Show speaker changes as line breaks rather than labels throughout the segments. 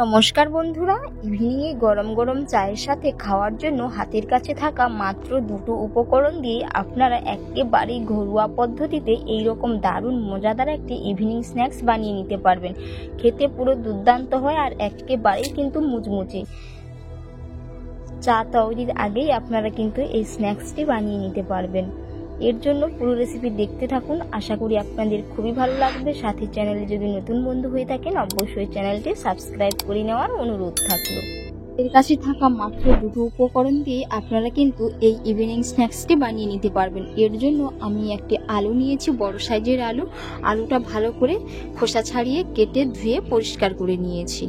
নমস্কার বন্ধুরা, ইভিনিংয়ে গরম গরম চায়ের সাথে খাওয়ার জন্য হাতের কাছে থাকা মাত্র দুটো উপকরণ দিয়ে আপনারা একেবারেই ঘরোয়া পদ্ধতিতে এইরকম দারুণ মজাদার একটি ইভিনিং স্ন্যাক্স বানিয়ে নিতে পারবেন। খেতে পুরো দুর্দান্ত হয় আর একেবারেই কিন্তু মুচমুচে। চা তৈরির আগেই আপনারা কিন্তু এই স্ন্যাক্সটি বানিয়ে নিতে পারবেন। এর জন্য পুরো রেসিপি দেখতে থাকুন, আশা করি আপনাদের খুবই ভালো লাগবে। সাথে চ্যানেলে যদি নতুন বন্ধু হয়ে থাকেন অবশ্যই চ্যানেলটি সাবস্ক্রাইব করে নেওয়ার অনুরোধ থাকলো। এর কাছে থাকা মাত্র দুটো উপকরণ দিয়ে আপনারা কিন্তু এই ইভিনিং স্ন্যাক্সটি বানিয়ে নিতে পারবেন। এর জন্য আমি একটি আলু নিয়েছি, বড় সাইজের আলুটা ভালো করে খোসা ছাড়িয়ে কেটে ধুয়ে পরিষ্কার করে নিয়েছি।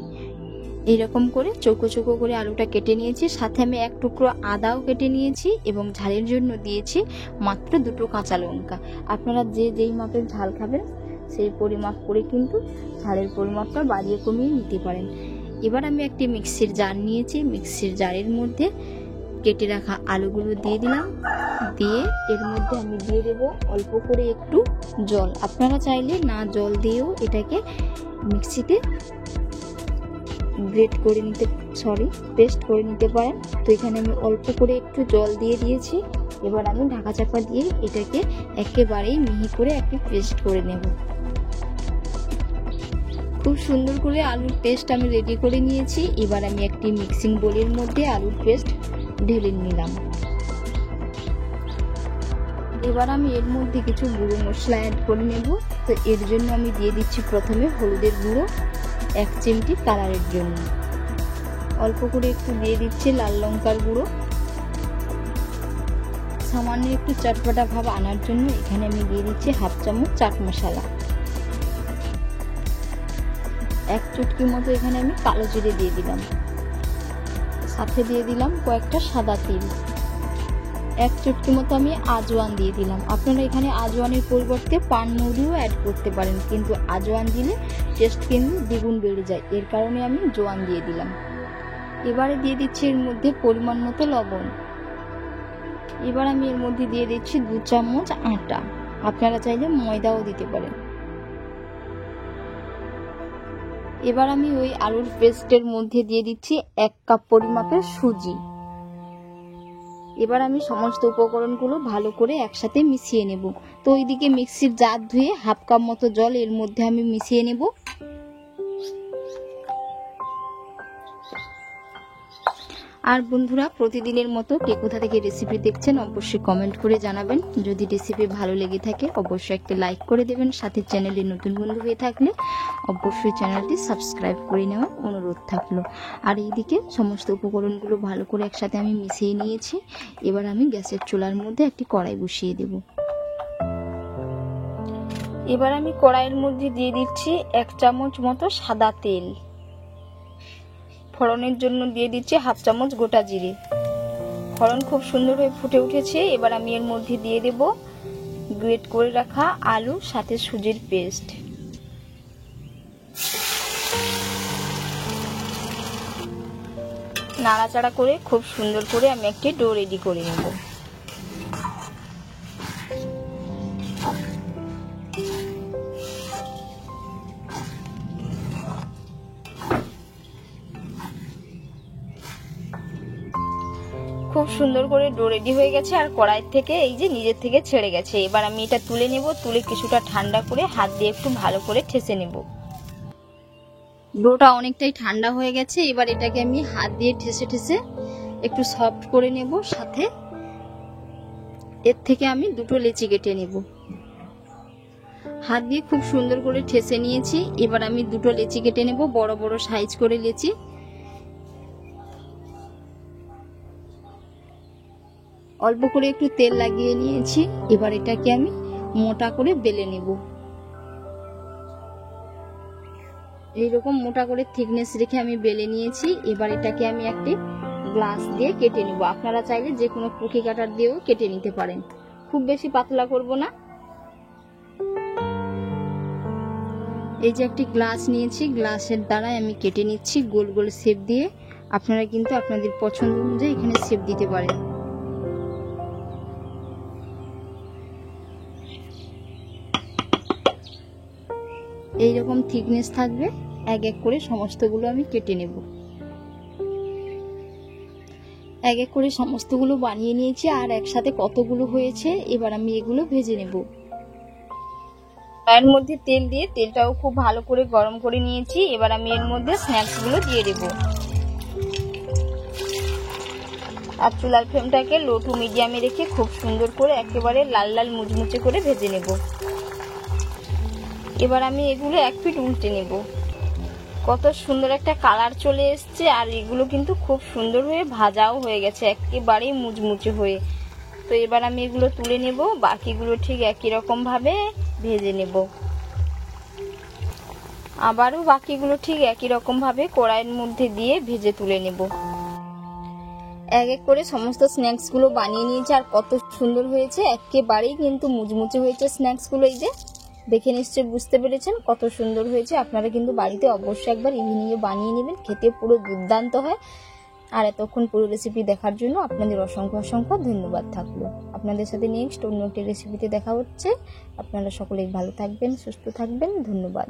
এইরকম করে চৌকো চৌকো করে আলুটা কেটে নিয়েছি। সাথে আমি এক টুকরো আদাও কেটে নিয়েছি এবং ঝালের জন্য দিয়েছি মাত্র দুটো কাঁচা লঙ্কা। আপনারা যেই মাপের ঝাল খাবেন সেই পরিমাপ করে কিন্তু ঝালের পরিমাপটা বাড়িয়ে কমিয়ে নিতে পারেন। এবার আমি একটি মিক্সির জার নিয়েছি, মিক্সির জারের মধ্যে কেটে রাখা আলুগুলো দিয়ে দিলাম। দিয়ে এর মধ্যে আমি দিয়ে দেবো অল্প করে একটু জল। আপনারা চাইলে না জল দিয়েও এটাকে মিক্সিতে পেস্ট করে নিতে পারেন। তো এখানে আমি অল্প করে একটু জল দিয়ে দিয়েছি। এবার আমি ঢাকা চাপা দিয়ে এটাকে একেবারেই মিহি করে একটি পেস্ট করে নেব। খুব সুন্দর করে আলুর পেস্ট আমি রেডি করে নিয়েছি। এবার আমি একটি মিক্সিং বোলের মধ্যে আলুর পেস্ট ঢেলে নিলাম। এবার আমি এর মধ্যে কিছু গুঁড়ো মশলা অ্যাড করে নেব। তো এর জন্য আমি দিয়ে দিচ্ছি প্রথমে হলুদের গুঁড়ো 1 চিমটি কালারের জন্য, অল্প করে একটু দিয়ে দিচ্ছি লাল লঙ্কার গুঁড়ো, সামান্য একটু চটপটা ভাব আনার জন্য এখানে আমি দিয়ে দিচ্ছি 1/2 চামচ চাট মশলা, 1 চুটকি মতো এখানে আমি কালো জিরে দিয়ে দিলাম। সাথে দিয়ে দিলাম কয়েকটা সাদা তিল, 1 চুটকি মতো আমি আজওয়ান দিয়ে দিলাম। আপনারা এখানে আজওয়ানের পরিবর্তে পানমৌরিও অ্যাড করতে পারেন, কিন্তু আজওয়ান দিলে টেস্ট কিন্তু দ্বিগুণ বেড়ে যায়, এর কারণে আমি জোয়ান দিয়ে দিলাম। এবারে দিয়ে দিচ্ছি এর মধ্যে পরিমাণ মতো লবণ। এবার আমি এর মধ্যে দিয়ে দিচ্ছি 2 চামচ আটা, আপনারা চাইলে ময়দাও দিতে পারেন। এবার আমি ওই আলুর পেস্টের মধ্যে দিয়ে দিচ্ছি 1 কাপ পরিমাপের সুজি। এবার আমি সমস্ত উপকরণগুলো ভালো করে একসাথে মিশিয়ে নেব। তো ওইদিকে মিক্সির জার ধুয়ে 1/2 কাপ মতো জল এর মধ্যে আমি মিশিয়ে নেব। আর বন্ধুরা, প্রতিদিনের মতো কে কোথা থেকে রেসিপি দেখছেন অবশ্যই কমেন্ট করে জানাবেন। যদি রেসিপি ভালো লেগে থাকে অবশ্যই একটা লাইক করে দেবেন। সাথে চ্যানেলে নতুন বন্ধু হয়ে থাকলে অবশ্যই চ্যানেলটি সাবস্ক্রাইব করে নেওয়ার অনুরোধ থাকলো। আর এইদিকে সমস্ত উপকরণগুলো ভালো করে একসাথে আমি মিশিয়ে নিয়েছি। এবার আমি গ্যাসের চুলার মধ্যে একটি কড়াই বসিয়ে দেব। এবার আমি কড়াইয়ের মধ্যে দিয়ে দিচ্ছি 1 চামচ মতো সাদা তেল। ফোড়নের জন্য দিয়ে দিচ্ছি 1/2 চামচ গোটা জিরে। ফোড়ন খুব সুন্দর হয়ে ফুটে উঠেছে। এবার আমি এর মধ্যে দিয়ে দেব গ্রেট করে রাখা আলু সাথে সুজির পেস্ট। নাড়াচাড়া করে খুব সুন্দর করে আমি একটি ডো রেডি করে নেব। খুব সুন্দর করে ডো রেডি হয়ে গেছে আর কড়াই থেকে এই যে নিজের থেকে ছেড়ে গেছে। এবার আমি এটা তুলে নেব। তুলে কিছুটা ঠান্ডা করে হাত দিয়ে একটু ভালো করে ঠেসে নেব। ডোটা অনেকটাই ঠান্ডা হয়ে গেছে। এবার এটাকে আমি হাত দিয়ে ঠেসে ঠেসে একটু সফট করে নেব। সাথে এর থেকে আমি দুটো লেচি কেটে নেব। হাত দিয়ে খুব সুন্দর করে ঠেসে নিয়েছি। এবার আমি দুটো লেচি কেটে নেব, বড় বড় সাইজ করে লেচি। অল্প করে একটু তেল লাগিয়ে নিয়েছি। এবার এটাকে আমি মোটা করে বেলে নেব। এইরকম মোটা করে থিকনেস রেখে আমি বেলে নিয়েছি। এবার এটাকে আমি একটি গ্লাস দিয়ে কেটে নেব। আপনারা চাইলে যে কোনো কুকি কাটার দিয়েও কেটে নিতে পারেন, খুব বেশি পাতলা করব না। এই যে একটি গ্লাস নিয়েছি, গ্লাসের দ্বারাই আমি কেটে নিচ্ছি গোল গোল শেপ দিয়ে। আপনারা কিন্তু আপনাদের পছন্দ অনুযায়ী এখানে শেপ দিতে পারেন। এইরকম থিকনেস থাকবে। এক এক করে সমস্তগুলো আমি কেটে নেব। এক এক করে সমস্তগুলো বানিয়ে নিয়েছি, আর একসাথে কতগুলো হয়েছে। এবার আমি এগুলো ভেজে নেব। এর মধ্যে তেল দিয়ে তেলটাও খুব ভালো করে গরম করে নিয়েছি। এবার আমি এর মধ্যে স্ন্যাক্সগুলো দিয়ে দেব। আর চুলার ফ্লেমটাকে লো টু মিডিয়ামে রেখে খুব সুন্দর করে একেবারে লাল লাল মুচমুচে করে ভেজে নেব। এবার আমি এগুলো এক পিঠ উল্টে নেব। কত সুন্দর একটা কালার চলে এসছে, আর এগুলো কিন্তু খুব সুন্দর হয়ে ভাজাও হয়ে গেছে, একেবারেই মুচমুচে হয়ে। তো এবার আমি এগুলো তুলে নেব, বাকিগুলো ঠিক একই রকম ভাবে ভেজে নেব। আবারও বাকিগুলো ঠিক একই রকম ভাবে কড়াইয়ের মধ্যে দিয়ে ভেজে তুলে নেব। এক এক করে সমস্ত স্ন্যাক্সগুলো বানিয়ে নিয়েছি, আর কত সুন্দর হয়েছে, একেবারেই কিন্তু মুচমুচে হয়েছে স্ন্যাক্সগুলো। এই যে দেখে নিশ্চয়ই বুঝতে পেরেছেন কত সুন্দর হয়েছে। আপনারা কিন্তু বাড়িতে অবশ্যই একবার ইভিনিংয়ে বানিয়ে নেবেন, খেতে পুরো দুর্দান্ত হয়। আর এতক্ষণ পুরো রেসিপি দেখার জন্য আপনাদের অসংখ্য অসংখ্য ধন্যবাদ থাকলো। আপনাদের সাথে নেক্সট অন্য একটি রেসিপিতে দেখা হচ্ছে। আপনারা সকলেই ভালো থাকবেন, সুস্থ থাকবেন। ধন্যবাদ।